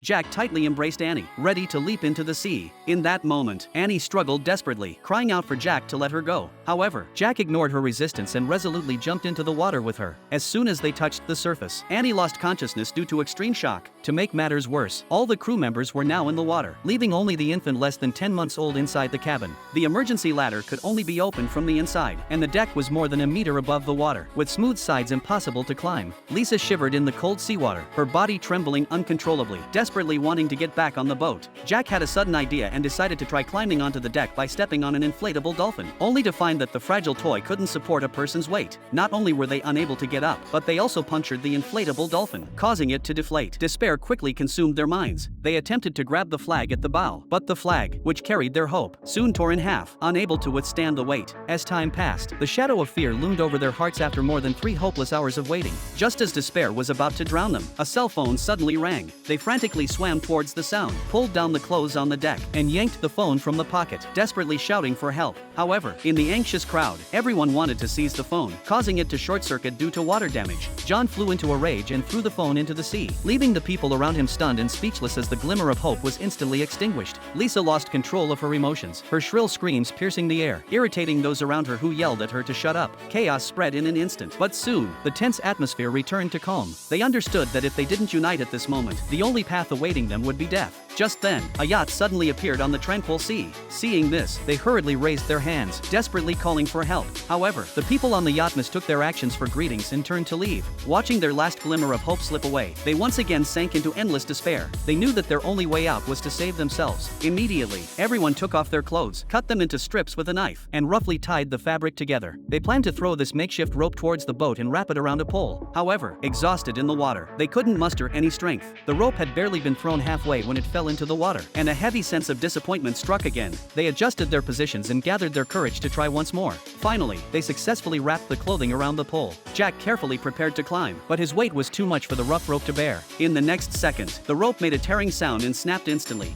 Jack tightly embraced Annie, ready to leap into the sea. In that moment, Annie struggled desperately, crying out for Jack to let her go. However, Jack ignored her resistance and resolutely jumped into the water with her. As soon as they touched the surface, Annie lost consciousness due to extreme shock. To make matters worse, all the crew members were now in the water, leaving only the infant less than 10 months old inside the cabin. The emergency ladder could only be opened from the inside, and the deck was more than a meter above the water, with smooth sides impossible to climb. Lisa shivered in the cold seawater, her body trembling uncontrollably, desperately wanting to get back on the boat. Jack had a sudden idea and decided to try climbing onto the deck by stepping on an inflatable dolphin, only to find that the fragile toy couldn't support a person's weight. Not only were they unable to get up, but they also punctured the inflatable dolphin, causing it to deflate. Despair quickly consumed their minds. They attempted to grab the flag at the bow, but the flag, which carried their hope, soon tore in half, unable to withstand the weight. As time passed, the shadow of fear loomed over their hearts after more than 3 hopeless hours of waiting. Just as despair was about to drown them, a cell phone suddenly rang. They frantically swam towards the sound, pulled down the clothes on the deck, and yanked the phone from the pocket, desperately shouting for help. However, in the anxious crowd, everyone wanted to seize the phone, causing it to short-circuit due to water damage. John flew into a rage and threw the phone into the sea, leaving the people around him stunned and speechless as the glimmer of hope was instantly extinguished. Lisa lost control of her emotions, her shrill screams piercing the air, irritating those around her who yelled at her to shut up. Chaos spread in an instant, but soon, the tense atmosphere returned to calm. They understood that if they didn't unite at this moment, the only path awaiting them would be death. Just then, a yacht suddenly appeared on the tranquil sea. Seeing this, they hurriedly raised their hands, desperately calling for help. However, the people on the yacht mistook their actions for greetings and turned to leave. Watching their last glimmer of hope slip away, they once again sank into endless despair. They knew that their only way out was to save themselves. Immediately, everyone took off their clothes, cut them into strips with a knife, and roughly tied the fabric together. They planned to throw this makeshift rope towards the boat and wrap it around a pole. However, exhausted in the water, they couldn't muster any strength. The rope had barely been thrown halfway when it fell into the water, and a heavy sense of disappointment struck again. They adjusted their positions and gathered their courage to try once more. Finally, they successfully wrapped the clothing around the pole. Jack carefully prepared to climb, but his weight was too much for the rough rope to bear. In the next second, the rope made a tearing sound and snapped instantly.